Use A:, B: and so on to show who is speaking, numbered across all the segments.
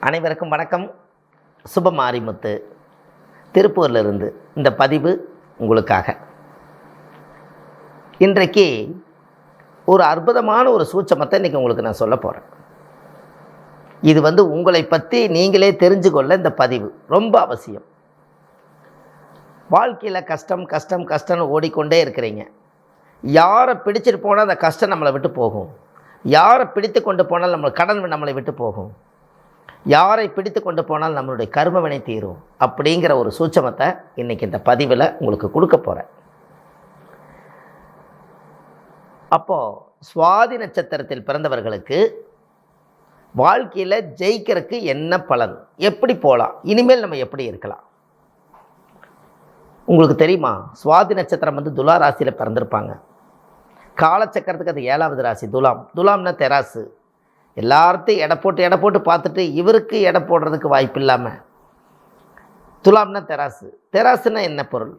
A: அனைவருக்கும் வணக்கம். சுபமாரிமுத்து திருப்பூரிலிருந்து இந்த பதிவு உங்களுக்காக. இன்றைக்கு ஒரு அற்புதமான ஒரு சூட்சமத்தை இன்றைக்கி உங்களுக்கு நான் சொல்ல போகிறேன். இது உங்களை பற்றி நீங்களே தெரிஞ்சு கொள்ள இந்த பதிவு ரொம்ப அவசியம். வாழ்க்கையில் கஷ்டம் கஷ்டம் கஷ்டம்னு ஓடிக்கொண்டே இருக்கிறீங்க. யாரை பிடிச்சிட்டு போனால் அந்த கஷ்டம் நம்மளை விட்டு போகும். யாரை பிடித்து கொண்டு போனால் கடன் நம்மளை விட்டு போகும். யாரை பிடித்து கொண்டு போனால் நம்மளுடைய கர்மவினை தீரும் அப்படிங்கிற ஒரு சூட்சமத்தை இன்றைக்கி இந்த பதிவில் உங்களுக்கு கொடுக்க போகிறேன். அப்போது சுவாதி நட்சத்திரத்தில் பிறந்தவர்களுக்கு வாழ்க்கையில் ஜெயிக்கிறதுக்கு என்ன பலன், எப்படி போகலாம், இனிமேல் நம்ம எப்படி இருக்கலாம்? உங்களுக்கு தெரியுமா, சுவாதி நட்சத்திரம் துலா ராசியில் பிறந்திருப்பாங்க. காலச்சக்கரத்துக்கு அது 7வது ராசி துலாம். துலாம்னா தெராசு. எல்லார்த்தையும் எடை போட்டு பார்த்துட்டு இவருக்கு எடை போடுறதுக்கு வாய்ப்பு இல்லாமல் துலாம்னா தெராசு. தெராசுன்னா என்ன பொருள்?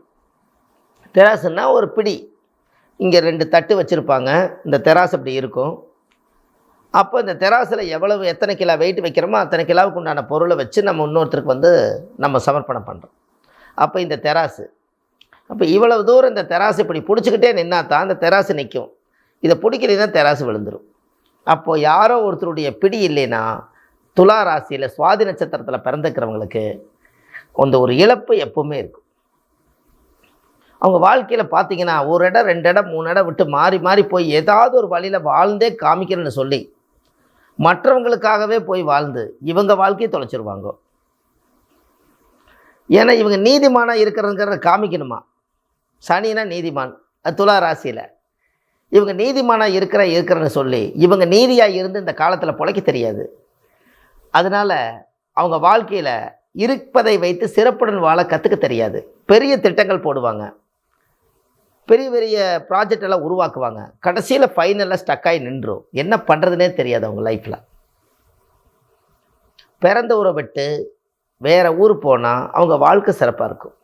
A: தெராசுன்னா ஒரு பிடி, இங்கே 2 தட்டு வச்சுருப்பாங்க. இந்த தெராசு அப்படி இருக்கும். அப்போ இந்த தெராசில் எத்தனை கிலோ வெயிட் வைக்கிறோமோ அத்தனை கிலோவுக்கு உண்டான பொருளை வச்சு நம்ம இன்னொருத்தருக்கு நம்ம சமர்ப்பணம் பண்ணுறோம். அப்போ இந்த தெராசு, அப்போ இவ்வளவு தூரம் இந்த தெராசு இப்படி பிடிச்சிக்கிட்டே நின்னா தான் இந்த தெராசு நிற்கும். இதை பிடிக்கிறதுனா தெராசு விழுந்துடும். அப்போது யாரோ ஒருத்தருடைய பிடி இல்லைன்னா துலா ராசியில் சுவாதி நட்சத்திரத்தில் பிறந்துக்கிறவங்களுக்கு ஒரு இழப்பு எப்பவுமே இருக்கும். அவங்க வாழ்க்கையில் பார்த்தீங்கன்னா 1 இடம் 2 இடம் 3 இடம் விட்டு மாறி மாறி போய் ஏதாவது ஒரு வழியில் வாழ்ந்தே காமிக்கிறேன்னு சொல்லி மற்றவங்களுக்காகவே போய் வாழ்ந்து இவங்க வாழ்க்கையை தொலைச்சிருவாங்க. ஏன்னா இவங்க நீதிமானாக இருக்கிறதுங்கிறத காமிக்கணுமா. சனினா நீதிமான், அது துலா ராசியில். இவங்க நீதிமானாக இருக்கிறேன்னு சொல்லி இவங்க நீதியாக இருந்து இந்த காலத்தில் பிழைக்க தெரியாது. அதனால் அவங்க வாழ்க்கையில் இருப்பதை வைத்து சிறப்புடன் வாழ கற்றுக்க தெரியாது. பெரிய திட்டங்கள் போடுவாங்க, பெரிய பெரிய ப்ராஜெக்ட் எல்லாம் உருவாக்குவாங்க. கடைசியில் ஃபைனலில் ஸ்டக்காகி நின்றும். என்ன பண்ணுறதுனே தெரியாது அவங்க லைஃப்பில். பிறந்த ஊரை விட்டு வேறு ஊர் போனால் அவங்க வாழ்க்கை சிறப்பாக இருக்கும்.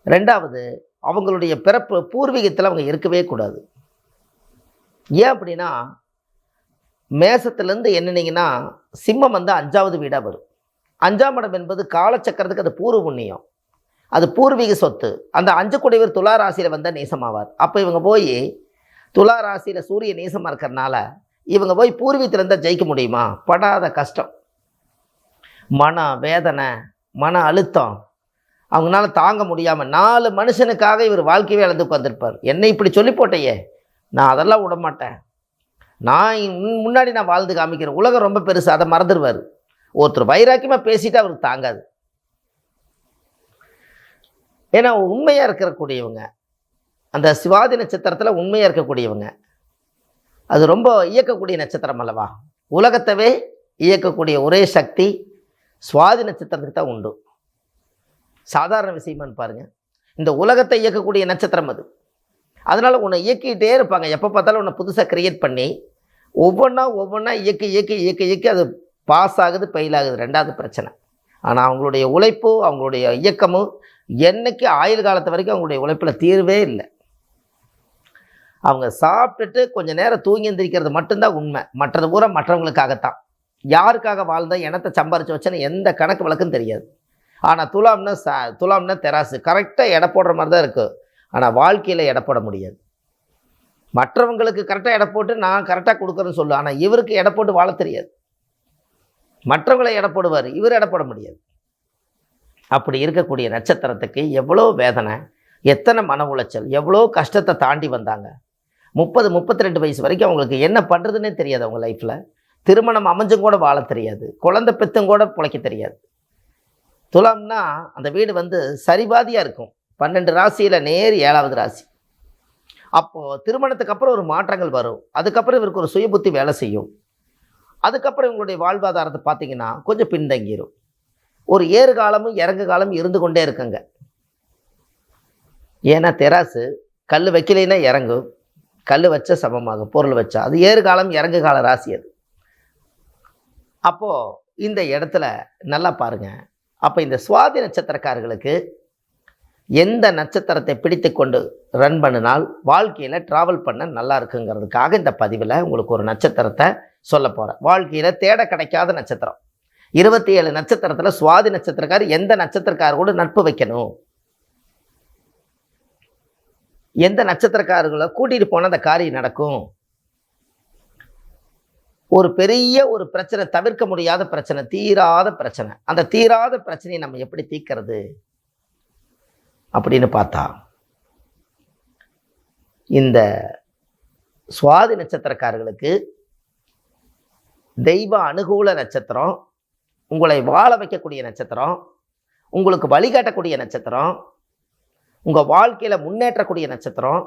A: 2வது, அவங்களுடைய பிறப்பு பூர்வீகத்தில் அவங்க இருக்கவே கூடாது. ஏன் அப்படின்னா, மேசத்துலேருந்து எண்ணினீங்கன்னா சிம்மம் 5வது வீடாக வரும். 5ஆம் இடம் என்பது காலச்சக்கரத்துக்கு அது பூர்வ புண்ணியம், அது பூர்வீக சொத்து. அந்த 5 கூடியவர் துலா ராசியில் வந்தால் நீசமாவார். அப்போ இவங்க போய் துலா ராசியில் சூரிய நீசமாக இருக்கிறனால இவங்க போய் பூர்வீகத்தில் இருந்தால் ஜெயிக்க முடியுமா? படாத கஷ்டம், மன வேதனை, மன அழுத்தம் அவங்களால தாங்க முடியாமல் 4 மனுஷனுக்காக இவர் வாழ்க்கையே இழந்து உட்காந்துருப்பார். என்னை இப்படி சொல்லி போட்டையே, நான் அதெல்லாம் விட மாட்டேன், நான் முன்னாடி நான் வாழ்ந்து காமிக்கிறேன், உலகம் ரொம்ப பெருசு, அதை மறந்துடுவார். ஒருத்தர் வைராக்கியமாக பேசிட்டு அவருக்கு தாங்காது. ஏன்னா உண்மையாக இருக்கக்கூடியவங்க, அந்த சுவாதி நட்சத்திரத்தில் உண்மையாக இருக்கக்கூடியவங்க, அது ரொம்ப இயக்கக்கூடிய நட்சத்திரம் அல்லவா. உலகத்தவே இயக்கக்கூடிய ஒரே சக்தி சுவாதி நட்சத்திரத்துக்கு தான் உண்டு. சாதாரண விஷயமானு பாருங்கள், இந்த உலகத்தை இயக்கக்கூடிய நட்சத்திரம் அது. அதனால் உன்னை இயக்கிட்டே இருப்பாங்க. எப்போ பார்த்தாலும் உன்னை புதுசாக க்ரியேட் பண்ணி ஒவ்வொன்றா இயக்கி அது பாஸ் ஆகுது, ஃபெயில் ஆகுது, 2வது பிரச்சனை. ஆனால் அவங்களுடைய உழைப்பு, அவங்களுடைய இயக்கமும் என்றைக்கு ஆயுள் காலத்து வரைக்கும் அவங்களுடைய உழைப்பில் தீர்வே இல்லை. அவங்க சாப்பிட்டுட்டு கொஞ்சம் நேரம் தூங்கி எந்திரிக்கிறது மட்டும்தான் உண்மை. மற்றது பூரா மற்றவங்களுக்காகத்தான். யாருக்காக வாழ்ந்தால் எனத்தை சம்பாரித்து வச்சேன்னு எந்த கணக்கு வழக்கும் தெரியாது. ஆனால் துலாம்னா தெராசு, கரெக்டாக எடை போடுற மாதிரி தான் இருக்குது. ஆனால் வாழ்க்கையில் எடை போட முடியாது. மற்றவங்களுக்கு கரெக்டாக எடை போட்டு நான் கரெக்டாக கொடுக்குறேன்னு சொல்லு. ஆனால் இவருக்கு எடை போட்டு வாழ தெரியாது. மற்றவங்களை எடை போடுவார், இவர் எடை போட முடியாது. அப்படி இருக்கக்கூடிய நட்சத்திரத்துக்கு எவ்வளோ வேதனை, எத்தனை மன உளைச்சல், எவ்வளோ கஷ்டத்தை தாண்டி வந்தாங்க. 30-32 வயசு வரைக்கும் அவங்களுக்கு என்ன பண்ணுறதுன்னே தெரியாது. அவங்க லைஃப்பில் திருமணம் அமைஞ்சும் கூட வாழ தெரியாது, குழந்தை பெத்தும் கூட பிழைக்க தெரியாது. துலாம்னா அந்த வீடு சரிபாதியாக இருக்கும். 12 ராசியில் நேர் 7வது ராசி. அப்போது திருமணத்துக்கு அப்புறம் ஒரு மாற்றங்கள் வரும். அதுக்கப்புறம் இவருக்கு ஒரு சுய புத்தி வேலை செய்யும். அதுக்கப்புறம் இவங்களுடைய வாழ்வாதாரத்தை பார்த்திங்கன்னா கொஞ்சம் பின்தங்கிடும். ஒரு ஏறு காலமும் இறங்கு காலமும் இருந்து கொண்டே இருக்குங்க. ஏன்னா தெராசு கல் வைக்கலைன்னா இறங்கும், கல் வச்ச சமமாகும், பொருள் வச்சா. அது ஏறு காலம் இறங்கு கால ராசி அது. அப்போது இந்த இடத்துல நல்லா பாருங்கள். அப்போ இந்த சுவாதி நட்சத்திரக்காரர்களுக்கு எந்த நட்சத்திரத்தை பிடித்து கொண்டு ரன் பண்ணினால் வாழ்க்கையில் ட்ராவல் பண்ண நல்லா இருக்குங்கிறதுக்காக இந்த பதிவில் உங்களுக்கு ஒரு நட்சத்திரத்தை சொல்ல போகிறேன். வாழ்க்கையில் தேட கிடைக்காத நட்சத்திரம் 27 நட்சத்திரத்தில் சுவாதி நட்சத்திரக்கார் எந்த நட்சத்திரக்காரர் கூட நட்பு வைக்கணும், எந்த நட்சத்திரக்காரர்களை கூட்டிகிட்டு போனால் அந்த காரியம் நடக்கும், ஒரு பெரிய ஒரு பிரச்சனை, தவிர்க்க முடியாத பிரச்சனை, தீராத பிரச்சனை, அந்த தீராத பிரச்சனையை நம்ம எப்படி தீர்க்கிறது அப்படின்னு பார்த்தா இந்த சுவாதி நட்சத்திரக்காரர்களுக்கு தெய்வ அனுகூல நட்சத்திரம், உங்களை வாழ வைக்கக்கூடிய நட்சத்திரம், உங்களுக்கு வழிகாட்டக்கூடிய நட்சத்திரம், உங்கள் வாழ்க்கையில் முன்னேற்றக்கூடிய நட்சத்திரம்,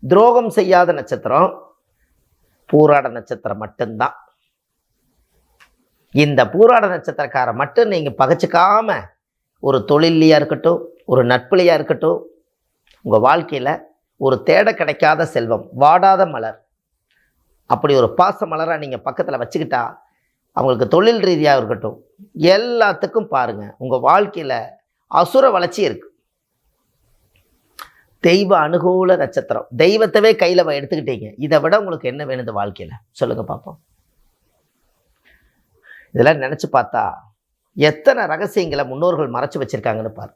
A: துரோகம் செய்யாத நட்சத்திரம் பூராட நட்சத்திரம் மட்டும்தான். இந்த பூராட நட்சத்திரக்காரை மட்டும் நீங்கள் பகைச்சிக்காம ஒரு தொழிலையாக இருக்கட்டும், ஒரு நட்புலையாக இருக்கட்டும், உங்கள் வாழ்க்கையில் ஒரு தேட கிடைக்காத செல்வம், வாடாத மலர், அப்படி ஒரு பாச மலராக நீங்கள் பக்கத்தில் வச்சுக்கிட்டா அவங்களுக்கு தொழில் ரீதியாக இருக்கட்டும் எல்லாத்துக்கும் பாருங்கள் உங்கள் வாழ்க்கையில் அசுர வளர்ச்சி இருக்குது. தெய்வ அனுகூல நட்சத்திரம், தெய்வத்தவே கையில் எடுத்துக்கிட்டீங்க, இதை விட உங்களுக்கு என்ன வேணுது வாழ்க்கையில் சொல்லுங்கள் பார்ப்போம். இதெல்லாம் நினச்சி பார்த்தா எத்தனை ரகசியங்களை முன்னோர்கள் மறைச்சி வச்சுருக்காங்கன்னு பாரு.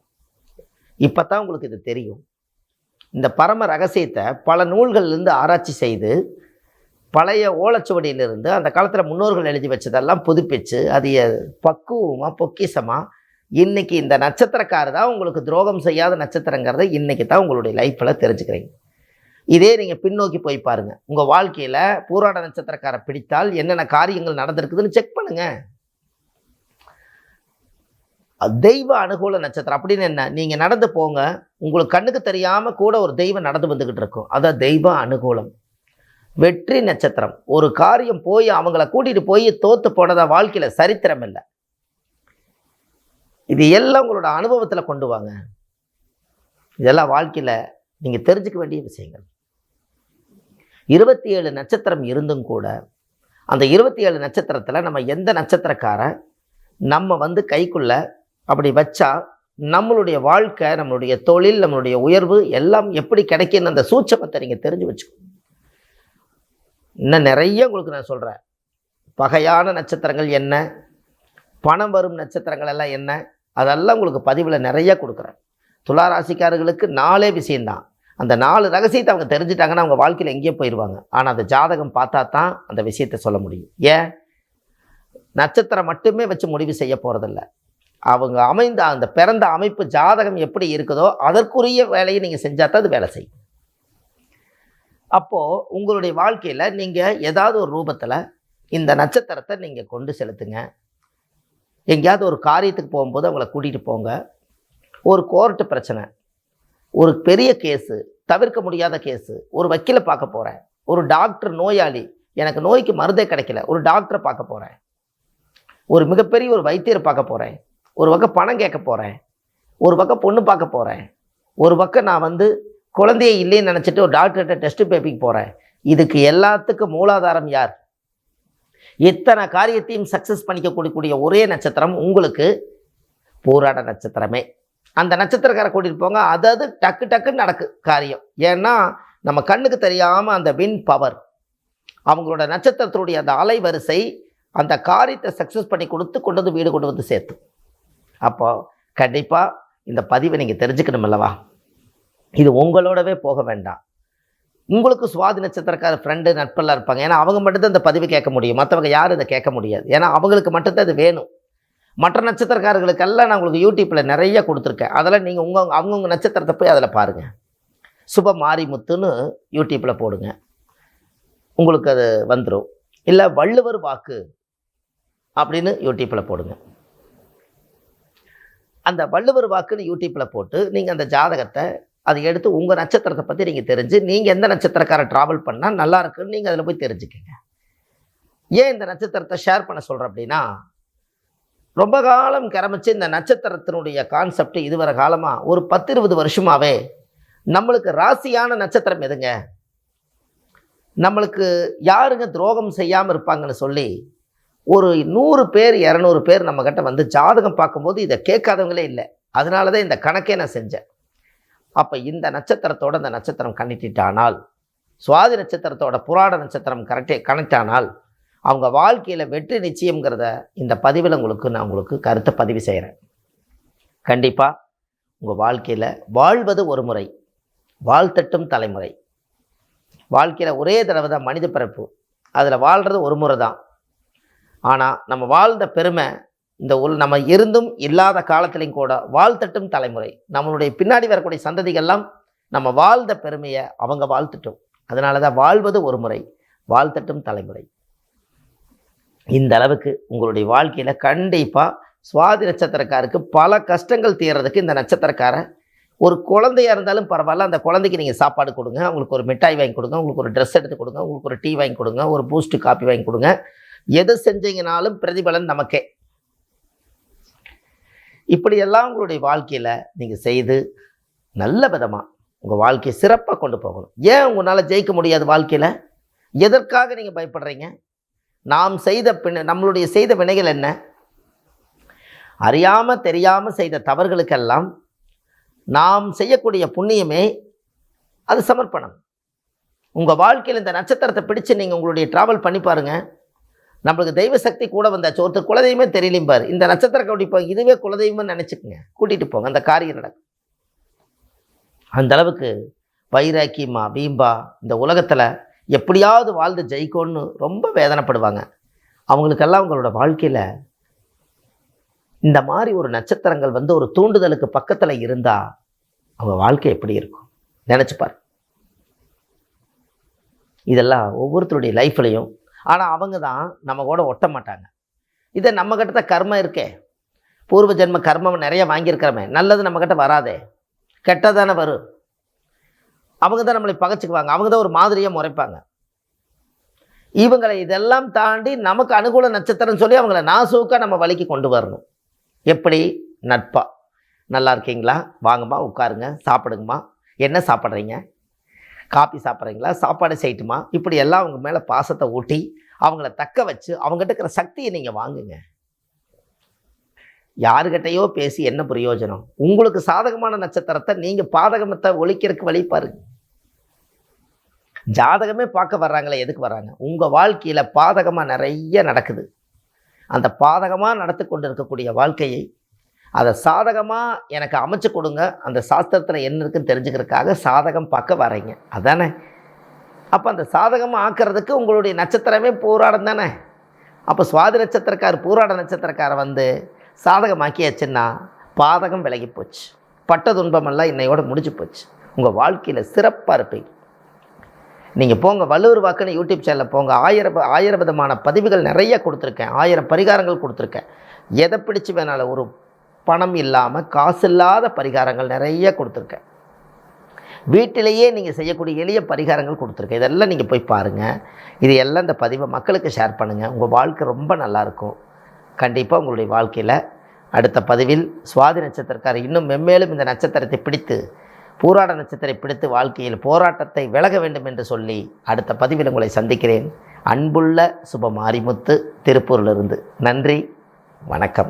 A: இப்போ தான் உங்களுக்கு இது தெரியும். இந்த பரம ரகசியத்தை பல நூல்கள்லேருந்து ஆராய்ச்சி செய்து பழைய ஓலைச்சுவடியிலிருந்து அந்த காலத்தில் முன்னோர்கள் எழுதி வச்சதெல்லாம் புதுப்பிச்சு அது பக்குவமாக பொக்கிசமாக இன்றைக்கி இந்த நட்சத்திரக்காரர் தான் உங்களுக்கு துரோகம் செய்யாத நட்சத்திரங்கிறத இன்றைக்கி தான் உங்களுடைய லைஃப்பில் தெரிஞ்சுக்கிறீங்க. இதே நீங்கள் பின்னோக்கி போய் பாருங்கள், உங்கள் வாழ்க்கையில் பூராட நட்சத்திரக்காரை பிடித்தால் என்னென்ன காரியங்கள் நடந்திருக்குதுன்னு செக் பண்ணுங்கள். தெய்வ அனுகூல நட்சத்திரம் அப்படின்னு என்ன, நீங்கள் நடந்து போங்க, உங்களுக்கு கண்ணுக்கு தெரியாமல் கூட ஒரு தெய்வம் நடந்து வந்துக்கிட்டு இருக்கும், அதான் தெய்வ அனுகூலம். வெற்றி நட்சத்திரம், ஒரு காரியம் போய் அவங்கள கூட்டிகிட்டு போய் தோற்று போனதா வாழ்க்கையில் சரித்திரம் இல்லை. இது எல்லாம் உங்களோட அனுபவத்தில் கொண்டு வாங்க. இதெல்லாம் வாழ்க்கையில் நீங்கள் தெரிஞ்சுக்க வேண்டிய விஷயங்கள். 27 நட்சத்திரம் இருந்தும் கூட அந்த 27 நட்சத்திரத்தில் நம்ம எந்த நட்சத்திரக்காரை நம்ம கைக்குள்ள அப்படி வச்சா நம்மளுடைய வாழ்க்கை, நம்மளுடைய தொழில், நம்மளுடைய உயர்வு எல்லாம் எப்படி கிடைக்குன்னு அந்த சூட்சமத்தை நீங்கள் தெரிஞ்சு வச்சுக்கணும். இன்னும் நிறைய உங்களுக்கு நான் சொல்கிறேன். பகையான நட்சத்திரங்கள் என்ன, பணம் வரும் நட்சத்திரங்கள் எல்லாம் என்ன, அதெல்லாம் உங்களுக்கு பதிவில் நிறைய கொடுக்குறேன். துளாராசிக்காரர்களுக்கு 4 விஷயந்தான். அந்த 4 ரகசியத்தை அவங்க தெரிஞ்சிட்டாங்கன்னா அவங்க வாழ்க்கையில் எங்கேயோ போயிடுவாங்க. ஆனால் அந்த ஜாதகம் பார்த்தா தான் அந்த விஷயத்தை சொல்ல முடியும். ஏன், நட்சத்திரம் மட்டுமே வச்சு முடிவு செய்ய போகிறதில்ல. அவங்க அமைந்த அந்த பிறந்த அமைப்பு ஜாதகம் எப்படி இருக்குதோ அதற்குரிய வேலையை நீங்கள் செஞ்சால் தான் அது வேலை செய்யும். அப்போது உங்களுடைய வாழ்க்கையில் நீங்கள் ஏதாவது ஒரு ரூபத்தில் இந்த நட்சத்திரத்தை நீங்கள் கொண்டு செலுத்துங்க. எங்கேயாவது ஒரு காரியத்துக்கு போகும்போது அவங்கள கூட்டிகிட்டு போங்க. ஒரு கோர்ட்டு பிரச்சனை, ஒரு பெரிய கேஸு, தவிர்க்க முடியாத கேஸு, ஒரு வக்கீலை பார்க்க போகிறேன், ஒரு டாக்டர் நோயாளி, எனக்கு நோய்க்கு மருந்தே கிடைக்கல, ஒரு டாக்டரை பார்க்க போகிறேன், ஒரு மிகப்பெரிய ஒரு வைத்தியரை பார்க்க போகிறேன், ஒரு பக்கம் பணம் கேட்க போகிறேன், ஒரு பக்கம் பொண்ணு பார்க்க போகிறேன், ஒரு பக்கம் நான் குழந்தையே இல்லைன்னு நினச்சிட்டு ஒரு டாக்டர்கிட்ட டெஸ்ட் பேப்பிக்கு போகிறேன். இதுக்கு எல்லாத்துக்கும் மூலாதாரம் யார்? இத்தனை காரியத்தையும் சக்ஸஸ் பண்ணிக்கக்கூடிய ஒரே நட்சத்திரம் உங்களுக்கு பூராட நட்சத்திரமே. அந்த நட்சத்திரக்காரை கூட்டிகிட்டு போங்க, அதாவது டக்கு டக்குன்னு நடக்கு காரியம். ஏன்னா நம்ம கண்ணுக்கு தெரியாமல் அந்த வின் பவர், அவங்களோட நட்சத்திரத்தினுடைய அந்த அலைவரிசை அந்த காரியத்தை சக்ஸஸ் பண்ணி கொண்டு வீடு கொண்டு வந்து சேர்த்து. அப்போ கண்டிப்பாக இந்த பதிவை நீங்கள் தெரிஞ்சுக்கணும் அல்லவா? இது உங்களோடவே போக வேண்டாம். உங்களுக்கு சுவாதி நட்சத்திரக்கார ஃப்ரெண்டு நட்பெல்லாம் இருப்பாங்க. ஏன்னா அவங்க மட்டும்தான் இந்த பதிவு கேட்க முடியும், மற்றவங்க யாரும் இதை கேட்க முடியாது. ஏன்னா அவங்களுக்கு மட்டும்தான் இது வேணும். மற்ற நட்சத்திரக்காரர்களுக்கெல்லாம் நான் உங்களுக்கு யூடியூப்பில் நிறைய கொடுத்துருக்கேன். அதெல்லாம் நீங்கள் அவங்கவுங்க நட்சத்திரத்தை போய் அதில் பாருங்கள். சுப மாரிமுத்துன்னு யூடியூப்பில் போடுங்க, உங்களுக்கு அது வந்துடும். இல்லை வள்ளுவர் வாக்கு அப்படின்னு யூடியூப்பில் போடுங்க. அந்த வள்ளுவர் வாக்குன்னு யூடியூப்பில் போட்டு நீங்கள் அந்த ஜாதகத்தை அதை எடுத்து உங்கள் நட்சத்திரத்தை பற்றி நீங்கள் தெரிஞ்சு நீங்கள் எந்த நட்சத்திரக்காரை ட்ராவல் பண்ணால் நல்லா இருக்குன்னு நீங்கள் அதில் போய் தெரிஞ்சுக்கங்க. ஏன் இந்த நட்சத்திரத்தை ஷேர் பண்ண சொல்கிறேன் அப்படின்னா, ரொம்ப காலம் கிளம்பிச்சு இந்த நட்சத்திரத்தினுடைய கான்செப்ட் இதுவரை காலமாக ஒரு 10-20 வருஷமாகவே நம்மளுக்கு ராசியான நட்சத்திரம் எதுங்க, நம்மளுக்கு யாருங்க துரோகம் செய்யாமல் இருப்பாங்கன்னு சொல்லி ஒரு 100 பேர் 200 பேர் நம்மக்கிட்ட ஜாதகம் பார்க்கும்போது இதை கேட்காதவங்களே இல்லை. அதனால தான் இந்த கணக்கே நான் செஞ்சேன். அப்போ இந்த நட்சத்திரத்தோட இந்த நட்சத்திரம் கனெக்ட் ஆனால், சுவாதி நட்சத்திரத்தோட புராட நட்சத்திரம் கனெக்ட் ஆனால் அவங்க வாழ்க்கையில் வெற்றி நிச்சயம்ங்கிறத இந்த பதிவில் நான் உங்களுக்கு கருத்தை பதிவு செய்கிறேன். கண்டிப்பாக உங்கள் வாழ்க்கையில் வாழ்வது ஒரு முறை, வாழ்த்தட்டும் தலைமுறை. வாழ்க்கையில் ஒரே தடவை தான் மனித பிறப்பு, அதில் வாழ்கிறது ஒரு முறை தான். ஆனால் நம்ம வாழ்ந்த பெருமை இந்த நம்ம இருந்தும் இல்லாத காலத்திலையும் கூட வாழ்த்தட்டும் தலைமுறை. நம்மளுடைய பின்னாடி வரக்கூடிய சந்ததிகள்லாம் நம்ம வாழ்ந்த பெருமையை அவங்க வாழ்த்துட்டோம். அதனால தான் வாழ்வது ஒரு முறை, வாழ்த்தட்டும் தலைமுறை. இந்த அளவுக்கு உங்களுடைய வாழ்க்கையில் கண்டிப்பாக சுவாதி நட்சத்திரக்காருக்கு பல கஷ்டங்கள் தீர்றதுக்கு இந்த நட்சத்திரக்காரை, ஒரு குழந்தையாக இருந்தாலும் பரவாயில்ல, அந்த குழந்தைக்கு நீங்கள் சாப்பாடு கொடுங்க, அவங்களுக்கு ஒரு மிட்டாய் வாங்கி கொடுங்க, உங்களுக்கு ஒரு ட்ரெஸ் எடுத்து கொடுங்க, உங்களுக்கு ஒரு டீ வாங்கி கொடுங்க, ஒரு பூஸ்ட்டு காப்பி வாங்கி கொடுங்க. எது செஞ்சீங்கனாலும் பிரதிபலன் நமக்கே. இப்படியெல்லாம் உங்களுடைய வாழ்க்கையில் நீங்கள் செய்து நல்ல விதமாக உங்கள் வாழ்க்கையை சிறப்பாக கொண்டு போகணும். ஏன் உங்களால் ஜெயிக்க முடியாது வாழ்க்கையில்? எதற்காக நீங்கள் பயப்படுறீங்க? நாம் செய்த நம்மளுடைய செய்த வினைகள் என்ன? அறியாமல் தெரியாமல் செய்த தவறுகளுக்கெல்லாம் நாம் செய்யக்கூடிய புண்ணியமே அது சமர்ப்பணம். உங்கள் வாழ்க்கையில் இந்த நட்சத்திரத்தை பிடிச்சு நீங்கள் உங்களுடைய ட்ராவல் பண்ணி பாருங்கள். நம்மளுக்கு தெய்வ சக்தி கூட வந்தாச்சு. ஒருத்தர் குலதெய்வமே தெரியலையும் பாரு, இந்த நட்சத்திரம் அப்படி போங்க, இதுவே குலதெய்வம்னு நினச்சிக்கோங்க, கூட்டிகிட்டு போங்க, அந்த காரியம் நடக்கும். அந்த அளவுக்கு வைராக்கியமா வீம்பா இந்த உலகத்தில் எப்படியாவது வாழ்ந்து ஜெயிக்கணும்னு ரொம்ப வேதனைப்படுவாங்க. அவங்களுக்கெல்லாம் அவங்களோட வாழ்க்கையில் இந்த மாதிரி ஒரு நட்சத்திரங்கள் ஒரு தூண்டுதலுக்கு பக்கத்தில் இருந்தால் அவங்க வாழ்க்கை எப்படி இருக்கும் நினச்சிப்பார். இதெல்லாம் ஒவ்வொருத்தருடைய லைஃப்லையும். ஆனால் அவங்க தான் நம்ம கூட ஒட்ட மாட்டாங்க. இதை நம்மக்கிட்ட தான் கர்மம் இருக்கே, பூர்வ ஜென்ம கர்மம் நிறைய வாங்கியிருக்கிறோமே, நல்லது நம்மக்கிட்ட வராதே, கெட்டதானே வரும். அவங்க தான் நம்மளை பகைச்சிக்குவாங்க, அவங்க தான் ஒரு மாதிரியாக முறைப்பாங்க. இவங்களை இதெல்லாம் தாண்டி நமக்கு அனுகூல நட்சத்திரம் சொல்லி அவங்கள நாசூக்காக நம்ம வழிக்கு கொண்டு வரணும். எப்படி? நட்பா, நல்லா இருக்கீங்களா, வாங்கம்மா உட்காருங்க, சாப்பிடுங்கம்மா, என்ன சாப்பிட்றீங்க, காப்பி சாப்பிட்றீங்களா, சாப்பாடு செய்யட்டுமா, இப்படி எல்லாம் அவங்க மேலே பாசத்தை ஊட்டி அவங்கள தக்க வச்சு அவங்ககிட்ட இருக்கிற சக்தியை நீங்கள் வாங்குங்க. யாருக்கிட்டையோ பேசி என்ன பிரயோஜனம்? உங்களுக்கு சாதகமான நட்சத்திரத்தை நீங்கள் பாதகமத்தை ஒழிக்கிறதுக்கு வழி பாருங்க. ஜாதகமே பார்க்க வர்றாங்களே, எதுக்கு வர்றாங்க? உங்கள் வாழ்க்கையில் பாதகமாக நிறைய நடக்குது. அந்த பாதகமாக நடத்தி கொண்டு இருக்கக்கூடிய வாழ்க்கையை அதை சாதகமாக எனக்கு அமைச்சு கொடுங்க, அந்த சாஸ்திரத்தில் என்ன இருக்குன்னு தெரிஞ்சுக்கிறதுக்காக சாதகம் பார்க்க வரீங்க, அதானே? அப்போ அந்த சாதகமாக ஆக்கிறதுக்கு உங்களுடைய நட்சத்திரமே பூராடம் தானே. அப்போ சுவாதி நட்சத்திரக்கார் பூராட நட்சத்திரக்காரை சாதகமாக்கியாச்சுன்னா பாதகம் விலகி போச்சு, பட்ட துன்பமெல்லாம் இன்னையோட முடிஞ்சு போச்சு. உங்கள் வாழ்க்கையில் சிறப்பாக இருப்பீங்க. நீங்கள் போங்க, வள்ளுவர் வாக்குன்னு யூடியூப் சேனலில் போங்க, ஆயிரம் விதமான பதிவுகள் நிறைய கொடுத்துருக்கேன், 1000 பரிகாரங்கள் கொடுத்துருக்கேன். எதை பிடிச்சி வேணாலும், ஒரு பணம் இல்லாமல் காசு இல்லாத பரிகாரங்கள் நிறைய கொடுத்துருக்கேன். வீட்டிலேயே நீங்கள் செய்யக்கூடிய எளிய பரிகாரங்கள் கொடுத்துருக்கேன். இதெல்லாம் நீங்கள் போய் பாருங்கள். இது எல்லாம் இந்த பதிவை மக்களுக்கு ஷேர் பண்ணுங்கள். உங்கள் வாழ்க்கை ரொம்ப நல்லாயிருக்கும். கண்டிப்பாக உங்களுடைய வாழ்க்கையில் அடுத்த பதிவில் சுவாதி நட்சத்திரக்காரர் இன்னும் மென்மேலும் இந்த நட்சத்திரத்தை பிடித்து, பூராட நட்சத்திரத்தை பிடித்து வாழ்க்கையில் போராட்டத்தை விலக வேண்டும் என்று சொல்லி அடுத்த பதிவில் உங்களை சந்திக்கிறேன். அன்புள்ள சுப மாரிமுத்து, திருப்பூரிலிருந்து. நன்றி, வணக்கம்.